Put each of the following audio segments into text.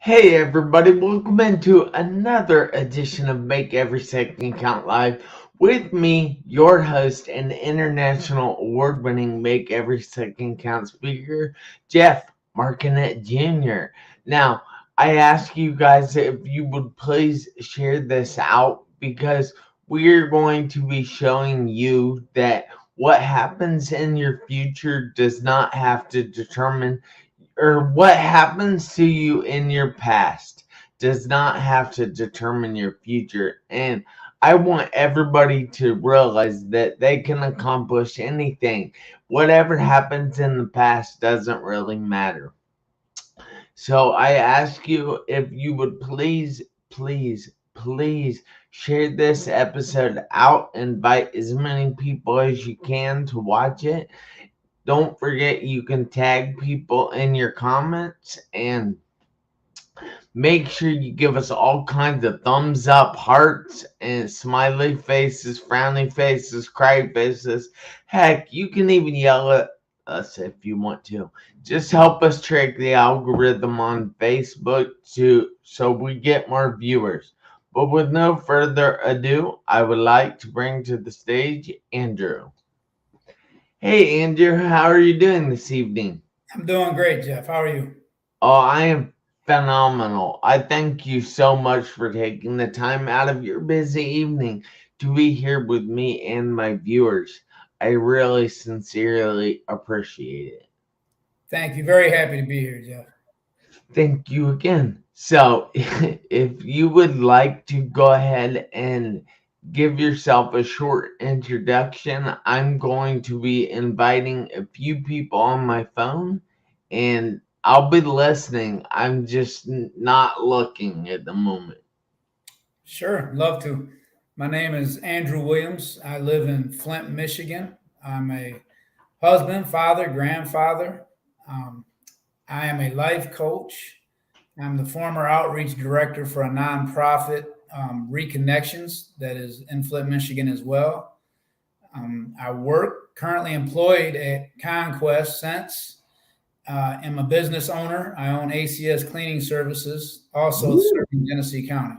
Hey everybody, welcome into another edition of Make Every Second Count Live with me, your host and international award-winning Make Every Second Count speaker, Jeff Marconette Jr. Now, I ask you guys if you would please share this out because we're going to be showing you that what happens in your future does not have to determine or what happens to you in your past does not have to determine your future. And I want everybody to realize that they can accomplish anything. Whatever happens in the past doesn't really matter. So I ask you if you would please share this episode out. Invite as many people as you can to watch it. Don't forget you can tag people in your comments and make sure you give us all kinds of thumbs up, hearts, and smiley faces, frowny faces, cry faces. Heck, you can even yell at us if you want to. Just help us trick the algorithm on Facebook so we get more viewers. But with no further ado, I would like to bring to the stage Andrew. Hey Andrew, how are you doing this evening? I'm doing great, Jeff. How are you? Oh, I am phenomenal. I thank you so much for taking the time out of your busy evening to be here with me and my viewers. I really sincerely appreciate it. Thank you. Very happy to be here, Jeff. Thank you again. So, if you would like to go ahead and give yourself a short introduction, I'm going to be inviting a few people on my phone and I'll be listening. I'm just not looking at the moment. Sure, love to. My name is Andrew Williams. I live in Flint, Michigan. I'm a husband, father, grandfather. Um, I am a life coach. I'm the former outreach director for a nonprofit, Reconnections, that is in Flint, Michigan as well. I work currently employed at Conquest since am a business owner. I own ACS Cleaning Services, also Woo! serving Genesee County.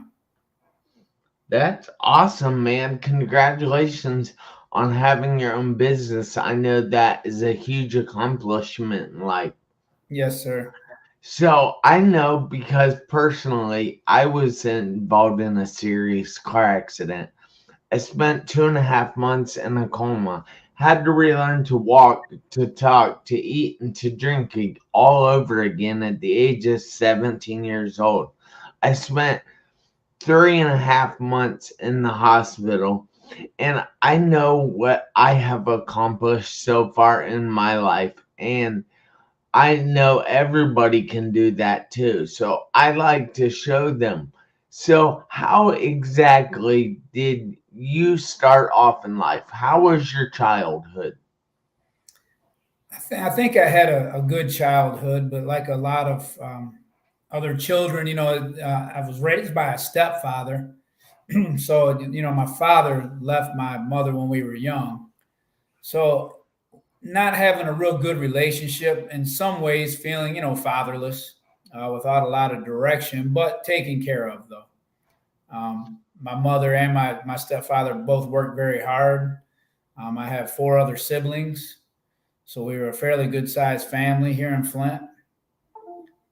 That's awesome, man. Congratulations on having your own business. I know that is a huge accomplishment in life. Yes, sir. So I know because personally, I was involved in a serious car accident. I spent 2.5 months in a coma, had to relearn to walk, to talk, to eat, and to drink all over again at the age of 17 years old. I spent 3.5 months in the hospital, and I know what I have accomplished so far in my life. And I know everybody can do that too. So I like to show them. So, how exactly did you start off in life? How was your childhood? I think I had a good childhood, but like a lot of other children, I was raised by a stepfather. So, my father left my mother when we were young. So, not having a real good relationship, in some ways, feeling, fatherless, without a lot of direction, but taken care of, though. My mother and my stepfather both worked very hard. I have four other siblings, so we were a fairly good sized family here in Flint.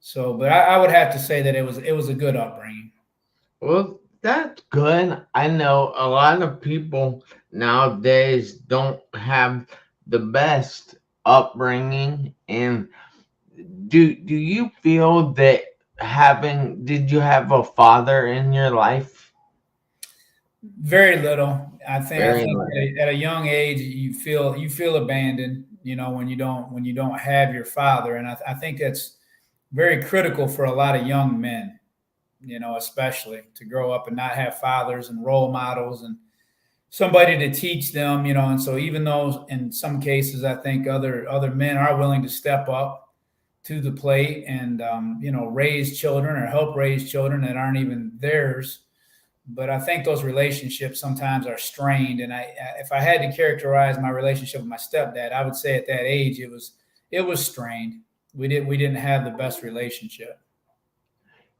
So, but I would have to say that it was a good upbringing. Well, that's good. I know a lot of people nowadays don't have the best upbringing. And do you feel that did you have a father in your life? Very little. I think Very little. at a young age you feel abandoned. When you don't have your father, and I think that's very critical for a lot of young men. Especially to grow up and not have fathers and role models and somebody to teach them. And so even though in some cases I think other men are willing to step up to the plate and raise children or help raise children that aren't even theirs, but I think those relationships sometimes are strained. And if I had to characterize my relationship with my stepdad, I would say at that age it was strained. We didn't have the best relationship.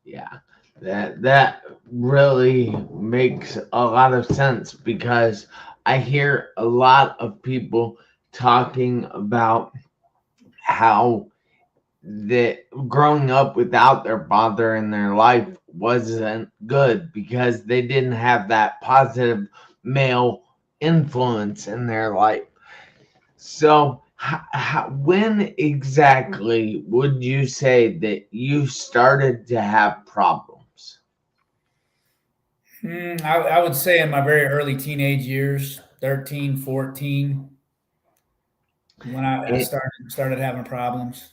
Yeah, that really makes a lot of sense because I hear a lot of people talking about how that growing up without their father in their life wasn't good because they didn't have that positive male influence in their life. So, when exactly would you say that you started to have problems? I would say in my very early teenage years, 13, 14, when I And, started having problems.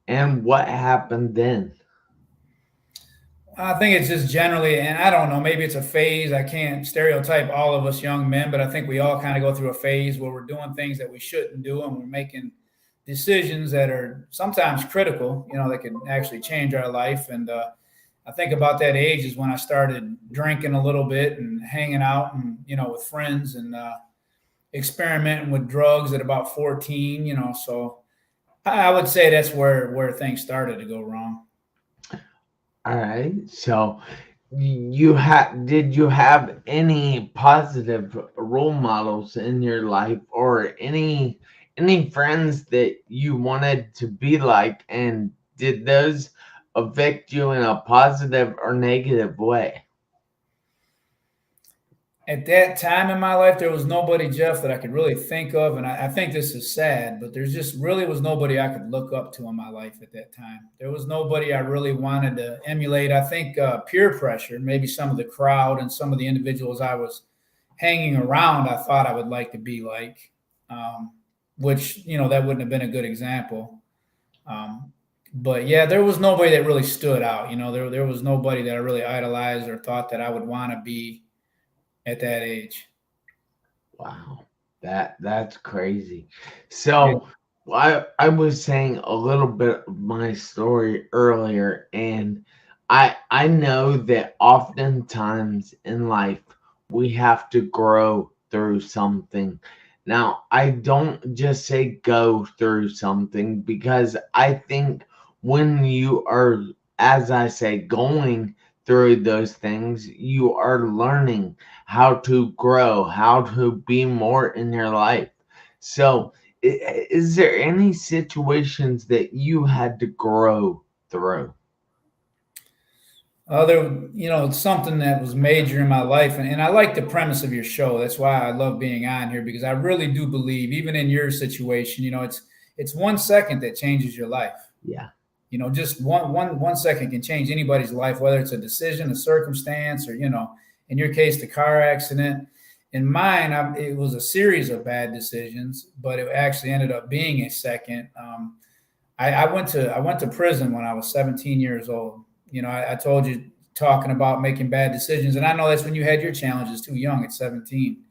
and what happened then? I think it's just generally, and I don't know, maybe it's a phase. I can't stereotype all of us young men, but I think we all kind of go through a phase where we're doing things that we shouldn't do, and we're making decisions that are sometimes critical, that can actually change our life. And I think about that age is when I started drinking a little bit and hanging out and, with friends and experimenting with drugs at about 14. So I would say that's where things started to go wrong. All right. So, did you have any positive role models in your life or any friends that you wanted to be like, and did those affect you in a positive or negative way? At that time in my life, there was nobody, Jeff, that I could really think of. And I think this is sad, but there's just really was nobody I could look up to in my life at that time. There was nobody I really wanted to emulate. I think peer pressure, maybe some of the crowd and some of the individuals I was hanging around, I thought I would like to be like, um, which, that wouldn't have been a good example. But yeah, there was nobody that really stood out. There was nobody that I really idolized or thought that I would want to be at that age. Wow, that's crazy. Yeah. So I was saying a little bit of my story earlier, and I know that oftentimes in life we have to grow through something. Now, I don't just say go through something because I think when you are, as I say, going through those things, you are learning how to grow, how to be more in your life. So, is there any situations that you had to grow through? It's something that was major in my life, and I like the premise of your show. That's why I love being on here because I really do believe, even in your situation, it's 1 second that changes your life. Yeah. Just one second can change anybody's life, whether it's a decision, a circumstance, or in your case, the car accident. In mine, it was a series of bad decisions, but it actually ended up being a second. I went to prison when I was 17 years old. I told you talking about making bad decisions, and I know that's when you had your challenges too young at 17.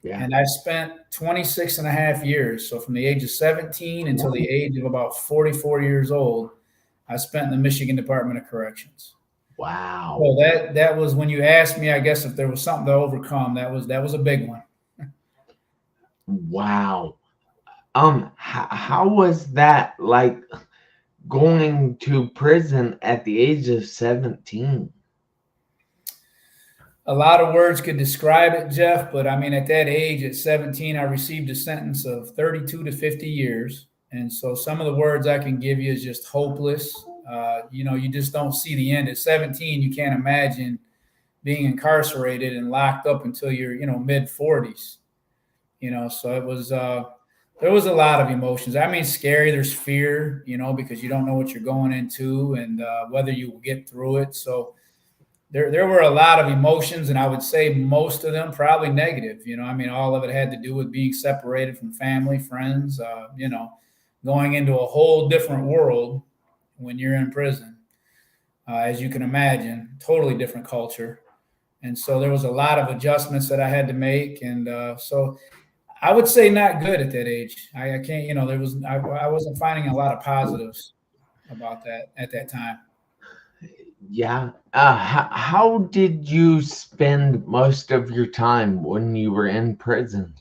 Yeah. And I spent 26 and a half years. So from the age of 17 until the age of about 44 years old, I spent in the Michigan Department of Corrections. Wow. So that was when you asked me, I guess if there was something to overcome, that was a big one. Wow. How was that like going to prison at the age of 17? A lot of words could describe it, Jeff, but I mean, at that age, at 17, I received a sentence of 32 to 50 years. And so some of the words I can give you is just hopeless. You just don't see the end. At 17, you can't imagine being incarcerated and locked up until you're, mid 40s. So there was a lot of emotions. I mean, scary. There's fear, because you don't know what you're going into and whether you will get through it. So there were a lot of emotions, and I would say most of them probably negative. I mean, all of it had to do with being separated from family, friends, going into a whole different world when you're in prison, as you can imagine, totally different culture. And so there was a lot of adjustments that I had to make. And so I would say not good at that age. I can't, I wasn't finding a lot of positives about that at that time. Yeah. How did you spend most of your time when you were in prison?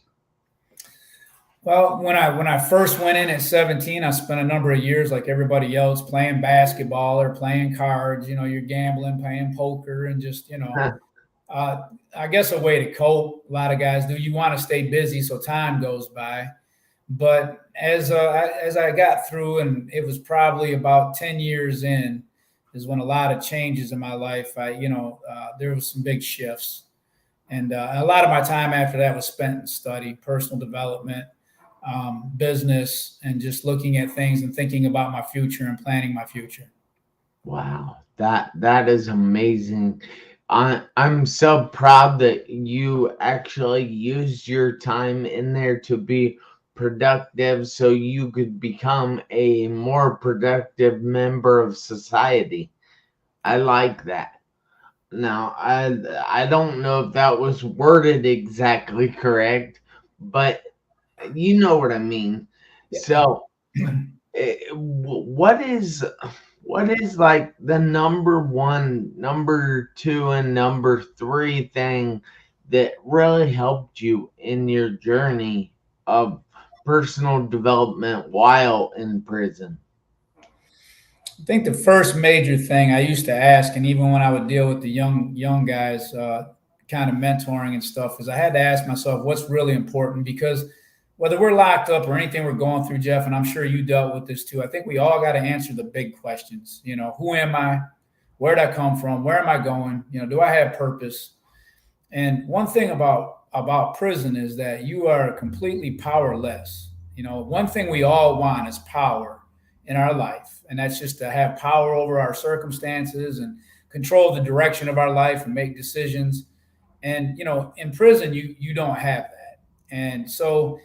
Well, when I first went in at 17, I spent a number of years like everybody else playing basketball or playing cards. You know, you're gambling, playing poker, and just uh, I guess a way to cope. A lot of guys do. You want to stay busy so time goes by. But as I got through, and it was probably about 10 years in, is when a lot of changes in my life. There was some big shifts, and a lot of my time after that was spent in study, personal development, business, and just looking at things and thinking about my future and planning my future. Wow, that is amazing. I'm so proud that you actually used your time in there to be productive so you could become a more productive member of society. I like that. Now, I don't know if that was worded exactly correct, but you know what I mean. So, what is like the number one, number two, and number three thing that really helped you in your journey of personal development while in prison? I think the first major thing I used to ask, and even when I would deal with the young guys, kind of mentoring and stuff, is I had to ask myself what's really important, because whether we're locked up or anything we're going through, Jeff, and I'm sure you dealt with this too. I think we all got to answer the big questions. You know, who am I? Where did I come from? Where am I going? You know, do I have purpose? And one thing about prison is that you are completely powerless. You know, one thing we all want is power in our life, and that's just to have power over our circumstances and control the direction of our life and make decisions. And in prison, you don't have that. And so,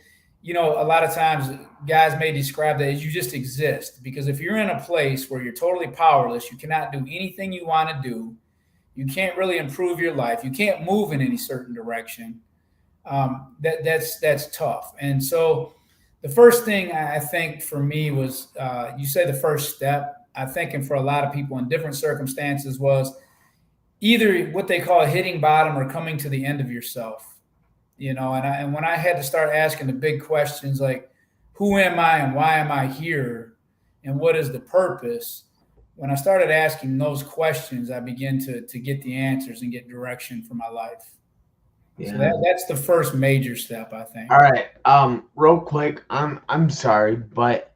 a lot of times guys may describe that as you just exist, because if you're in a place where you're totally powerless, you cannot do anything you want to do, you can't really improve your life, you can't move in any certain direction. That's tough. And so the first thing I think for me was, you say the first step. I think, and for a lot of people in different circumstances, was either what they call hitting bottom or coming to the end of yourself. And when I had to start asking the big questions like, who am I and why am I here, and what is the purpose? When I started asking those questions, I began to get the answers and get direction for my life. So Yeah. that's the first major step, I think. All right. Real quick, I'm sorry, but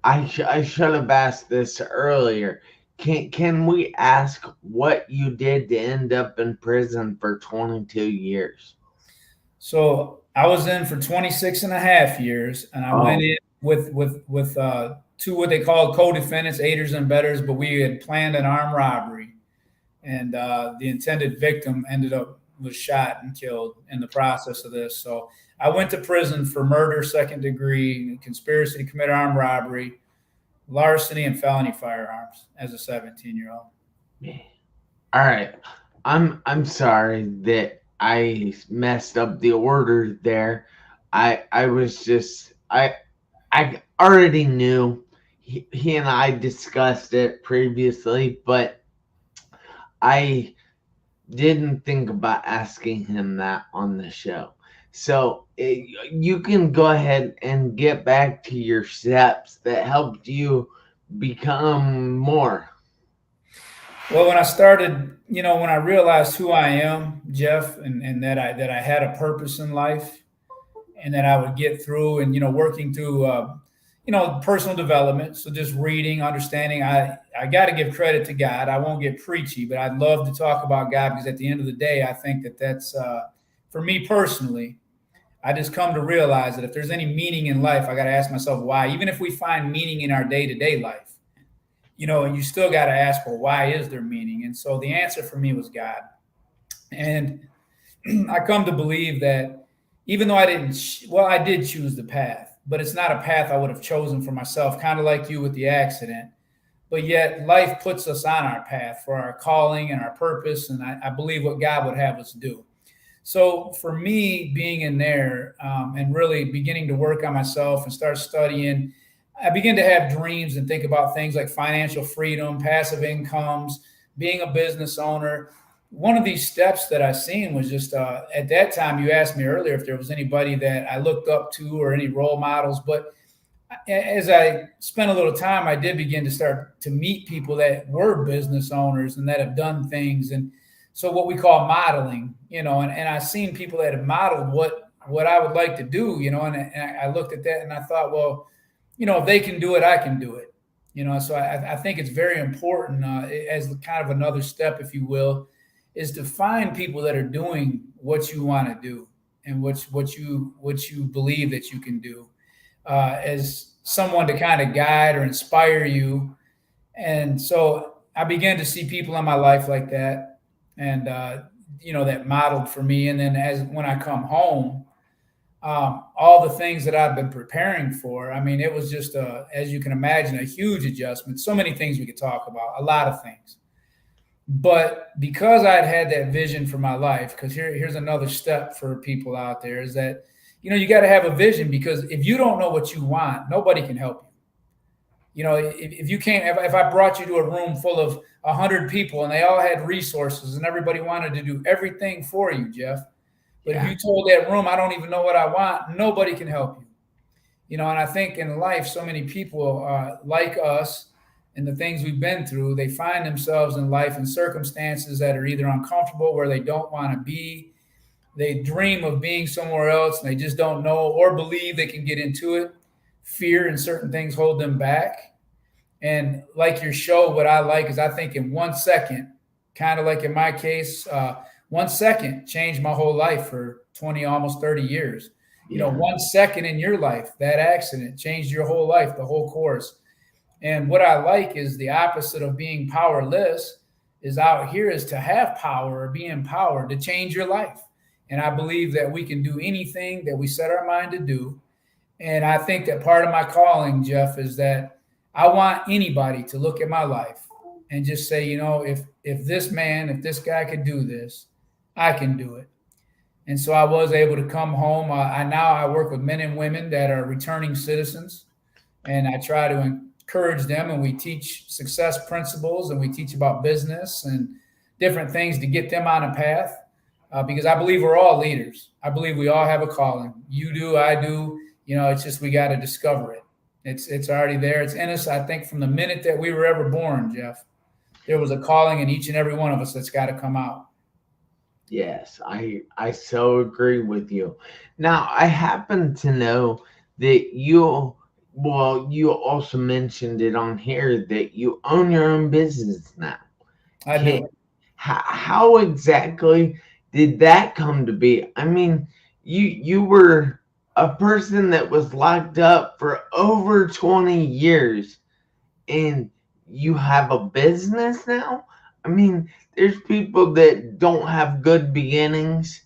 I should have asked this earlier. Can we ask what you did to end up in prison for 22 years? So I was in for 26 and a half years, and I went Oh, in with two what they call co-defendants, aiders and bettors, but we had planned an armed robbery, and the intended victim ended up was shot and killed in the process of this. So I went to prison for murder, second degree, conspiracy to commit armed robbery, larceny, and felony firearms as a 17-year-old. man. All right. I'm sorry that I messed up the order there. I was just I already knew he and I discussed it previously, but I didn't think about asking him that on the show. So you can go ahead and get back to your steps that helped you become more. Well, when I started, when I realized who I am, Jeff, and that I had a purpose in life, and that I would get through, and working through personal development. So just reading, understanding. I got to give credit to God. I won't get preachy, but I'd love to talk about God, because at the end of the day, I think that's for me personally. I just come to realize that if there's any meaning in life, I got to ask myself why. Even if we find meaning in our day to day life, and you still got to ask, well, why is there meaning? And so the answer for me was God. And I come to believe that even though I did choose the path, but it's not a path I would have chosen for myself, kind of like you with the accident. But yet life puts us on our path for our calling and our purpose. And I believe what God would have us do. So for me, being in there and really beginning to work on myself and start studying, I begin to have dreams and think about things like financial freedom, passive incomes, being a business owner. one of these steps that I seen was just at that time. You asked me earlier if there was anybody that I looked up to or any role models, but as I spent a little time, I did begin to start to meet people that were business owners and that have done things, and so what we call modeling, and I seen people that have modeled what I would like to do, and I looked at that and I thought, well, if they can do it, I can do it, So I think it's very important as kind of another step, if you will, is to find people that are doing what you want to do and what you believe that you can do, as someone to kind of guide or inspire you. And so I began to see people in my life like that, and that modeled for me. And then as when I come home, all the things that I've been preparing for, I mean, it was just as you can imagine, a huge adjustment. So many things we could talk about, a lot of things. But because I'd had that vision for my life, because here's another step for people out there, is that you got to have a vision, because if you don't know what you want, nobody can help you. If you can't, if I brought you to a room full of 100 people and they all had resources and everybody wanted to do everything for you, Jeff, but if Yeah. you told that room, I don't even know what I want, nobody can help you. And I think in life, so many people like us and the things we've been through, they find themselves in life in circumstances that are either uncomfortable, where they don't want to be. They dream of being somewhere else and they just don't know or believe they can get into it. Fear and certain things hold them back. And like your show, what I like is I think in 1 second, kind of like in my case, 1 second changed my whole life for 20, almost 30 years. Yeah. 1 second in your life, that accident changed your whole life, the whole course. And what I like is the opposite of being powerless is out here is to have power or be empowered to change your life. And I believe that we can do anything that we set our mind to do. And I think that part of my calling, Jeff, is that I want anybody to look at my life and just say, if this guy could do this, I can do it. And so I was able to come home. I work with men and women that are returning citizens, and I try to encourage them. And we teach success principles, and we teach about business and different things to get them on a path. Because I believe we're all leaders. I believe we all have a calling. You do, I do. It's just we got to discover it. It's already there. It's in us. I think from the minute that we were ever born, Jeff, there was a calling in each and every one of us that's got to come out. Yes, I so agree with you. Now, I happen to know that you also mentioned it on here that you own your own business now. I Can, do. how exactly did that come to be? I mean, you were a person that was locked up for over 20 years and you have a business now? I mean, there's people that don't have good beginnings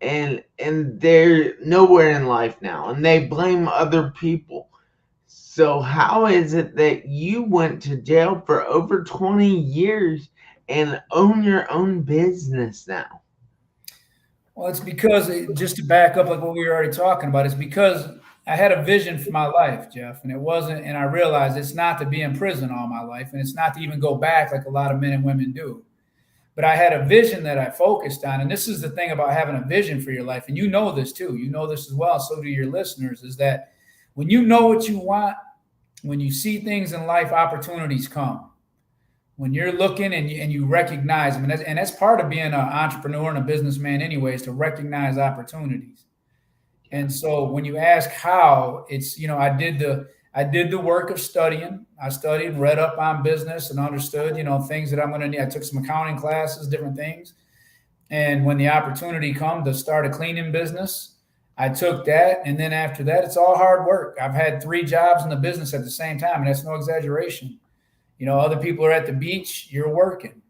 and they're nowhere in life now and they blame other people. So how is it that you went to jail for over 20 years and own your own business now? Well, it's because just to back up, like what we were already talking about, it's because I had a vision for my life, Jeff, and it wasn't, and I realized it's not to be in prison all my life, and it's not to even go back like a lot of men and women do. But I had a vision that I focused on, and this is the thing about having a vision for your life, and you know this too. You know this as well. So do your listeners. Is that when you know what you want, when you see things in life, opportunities come. When you're looking and you recognize them, and that's part of being an entrepreneur and a businessman, anyways, to recognize opportunities. And so when you ask how, it's I did the work of studying. I studied, read up on business, and understood things that I'm going to need. I took some accounting classes, different things. And when the opportunity come to start a cleaning business, I took that. And then after that, it's all hard work. I've had 3 jobs in the business at the same time, and that's no exaggeration. Other people are at the beach, you're working,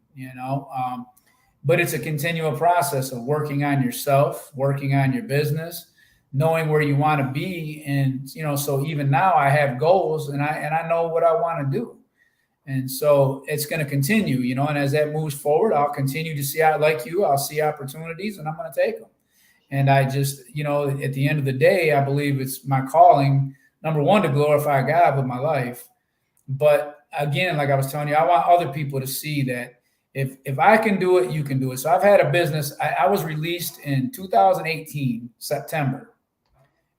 but it's a continual process of working on yourself, working on your business, knowing where you want to be. And, so even now I have goals and I know what I want to do. And so it's going to continue, and as that moves forward, I'll continue to see out like you, I'll see opportunities and I'm going to take them. And I just, at the end of the day, I believe it's my calling, number one, to glorify God with my life. But again, like I was telling you, I want other people to see that If I can do it, you can do it. So I've had a business. I was released in 2018, September,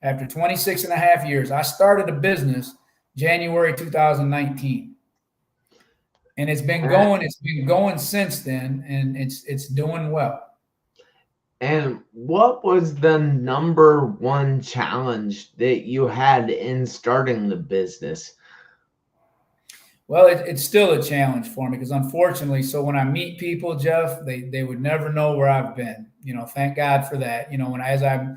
after 26 and a half years. I started a business January 2019. And it's been going since then, and it's doing well. And what was the number one challenge that you had in starting the business? Well, it's still a challenge for me because unfortunately, so when I meet people, Jeff, they would never know where I've been. Thank God for that. As I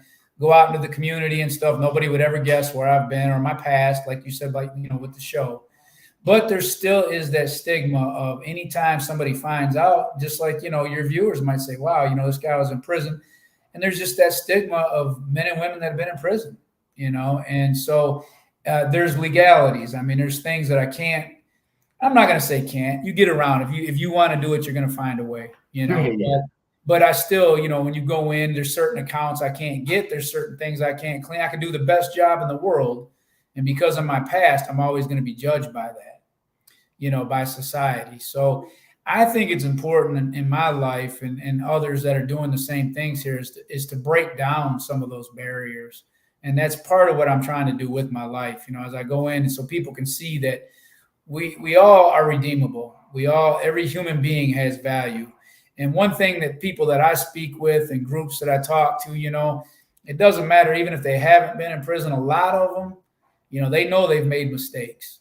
go out into the community and stuff, nobody would ever guess where I've been or my past, like you said, like with the show. But there still is that stigma of anytime somebody finds out, just like your viewers might say, "Wow, this guy was in prison," and there's just that stigma of men and women that have been in prison. And so there's legalities. I mean, there's things that I can't. I'm not going to say can't. You get around. If you want to do it, you're going to find a way. Yeah. But I still, when you go in, there's certain accounts I can't get. There's certain things I can't clean. I can do the best job in the world, and because of my past, I'm always going to be judged by that, by society. So I think it's important in my life and others that are doing the same things here is to break down some of those barriers, and that's part of what I'm trying to do with my life. As I go in, so people can see that we all are redeemable. Every human being has value. And one thing that people that I speak with and groups that I talk to, it doesn't matter even if they haven't been in prison. A lot of them, they know they've made mistakes,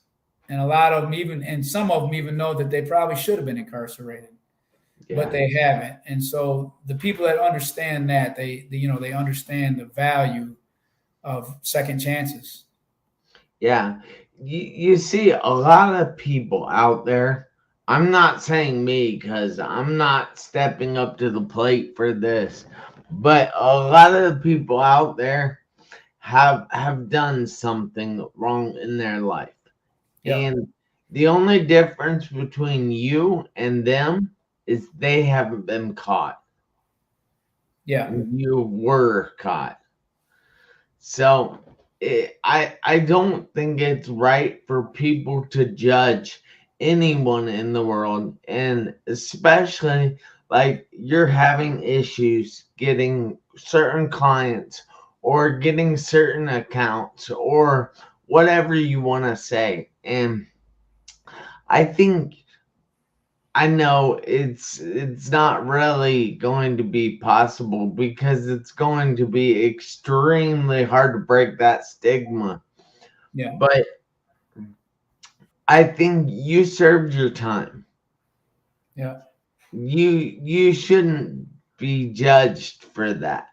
and a lot of them and some of them even know that they probably should have been incarcerated, but they haven't. And so the people that understand that they understand the value of second chances. Yeah. You see a lot of people out there. I'm not saying me because I'm not stepping up to the plate for this, but a lot of the people out there have done something wrong in their life. Yep. And the only difference between you and them is they haven't been caught. Yeah. You were caught. So I don't think it's right for people to judge anyone in the world, and especially like you're having issues getting certain clients or getting certain accounts or whatever you want to say. And I think I know it's not really going to be possible because it's going to be extremely hard to break that stigma. Yeah. But I think you served your time. Yeah. You shouldn't be judged for that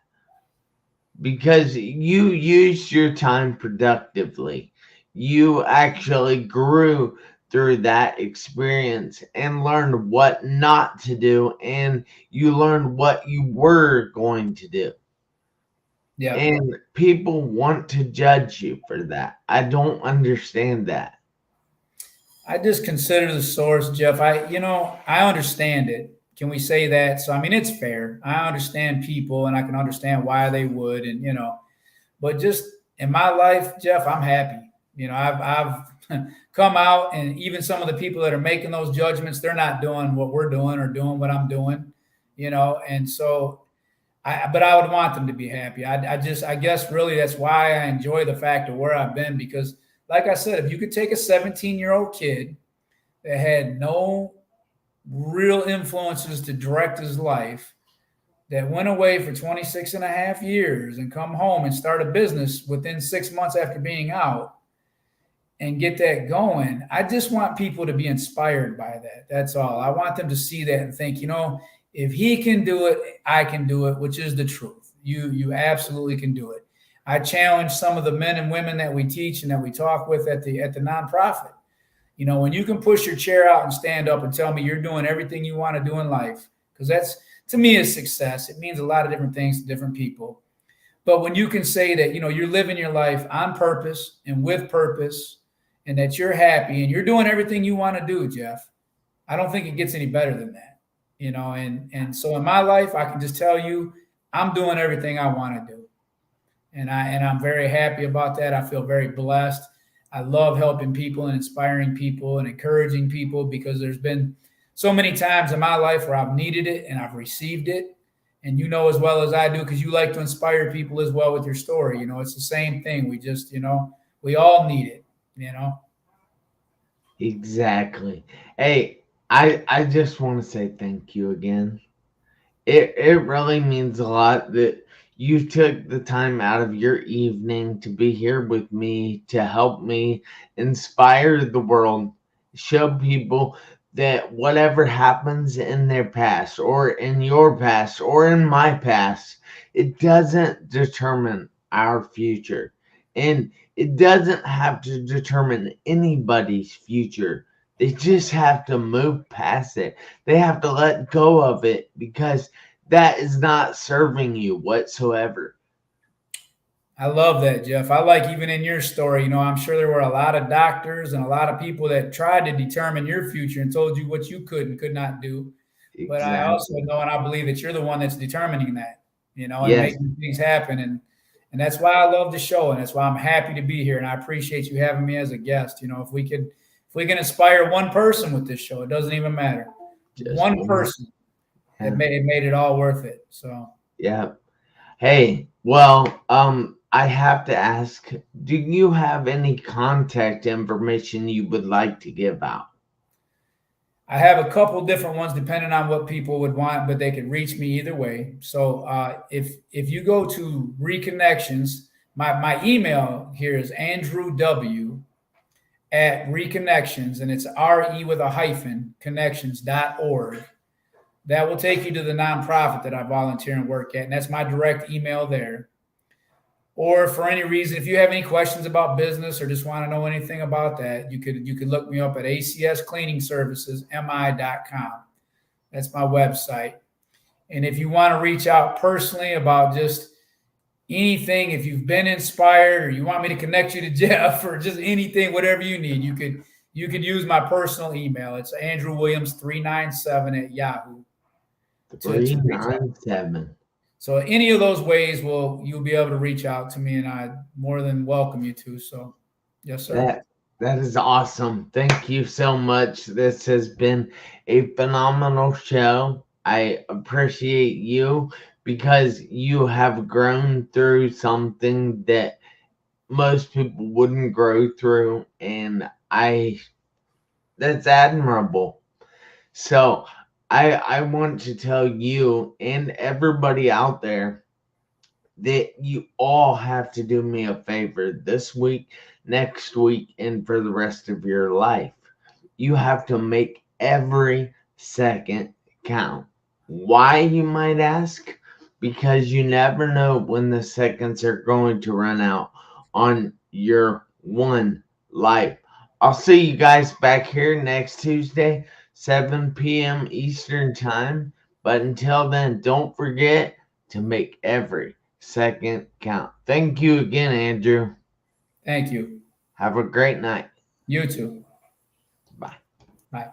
because you used your time productively. You actually grew through that experience and learned what not to do, and you learned what you were going to do. Yeah. And people want to judge you for that. I don't understand that. I just consider the source, Jeff. I understand it. Can we say that? So, I mean, it's fair. I understand people and I can understand why they would. But just in my life, Jeff, I'm happy. I've come out, and even some of the people that are making those judgments, they're not doing what we're doing or doing what I'm doing, and so but I would want them to be happy. I guess really that's why I enjoy the fact of where I've been, because like I said, if you could take a 17-year-old kid that had no real influences to direct his life, that went away for 26 and a half years and come home and start a business within 6 months after being out and get that going. I just want people to be inspired by that. That's all. I want them to see that and think, if he can do it, I can do it, which is the truth. You absolutely can do it. I challenge some of the men and women that we teach and that we talk with at the nonprofit. When you can push your chair out and stand up and tell me you're doing everything you want to do in life, because that's, to me, is success. It means a lot of different things to different people. But when you can say that, you're living your life on purpose and with purpose, and that you're happy and you're doing everything you want to do, Jeff, I don't think it gets any better than that. And so in my life, I can just tell you, I'm doing everything I want to do. And I'm very happy about that. I feel very blessed. I love helping people and inspiring people and encouraging people, because there's been so many times in my life where I've needed it and I've received it. And you know as well as I do, because you like to inspire people as well with your story. It's the same thing. We just, we all need it, you know. Exactly. Hey, I just want to say thank you again. It really means a lot that you took the time out of your evening to be here with me to help me inspire the world, show people that whatever happens in their past or in your past or in my past, it doesn't determine our future. And it doesn't have to determine anybody's future. They just have to move past it. They have to let go of it because that is not serving you whatsoever. I love that, Jeff. I like even in your story, I'm sure there were a lot of doctors and a lot of people that tried to determine your future and told you what you could and could not do. But I also Exactly. know and I believe that you're the one that's determining that, and Yes, making things happen. And that's why I love the show, and that's why I'm happy to be here. And I appreciate you having me as a guest. If we can inspire one person with this show, it doesn't even matter. just One one. person, it Yeah. made it all worth it. So Yeah. Hey, well, I have to ask, do you have any contact information you would like to give out? I have a couple different ones depending on what people would want, but they can reach me either way. So if you go to Reconnections, my email here is Andrew W at Reconnections, and it's RE with a hyphen connections.org. That will take you to the nonprofit that I volunteer and work at, and that's my direct email there. Or for any reason, if you have any questions about business or just want to know anything about that, you could look me up at ACS Cleaning Services mi.com. That's my website. And if you want to reach out personally about just anything, if you've been inspired or you want me to connect you to Jeff or just anything, whatever you need, you could use my personal email. It's andrewwilliams397 at Yahoo to reach out. 397. So any of those ways you'll be able to reach out to me, and I more than welcome you to. So yes, sir. That that is awesome. Thank you so much. This has been a phenomenal show. I appreciate you because you have grown through something that most people wouldn't grow through, and I that's admirable. So I want to tell you and everybody out there that you all have to do me a favor this week, next week, and for the rest of your life. You have to make every second count. Why, you might ask? Because you never know when the seconds are going to run out on your one life. I'll see you guys back here next Tuesday, 7 p.m. Eastern Time. But until then, don't forget to make every second count. Thank you again, Andrew. Thank you. Have a great night. You too. Bye. Bye.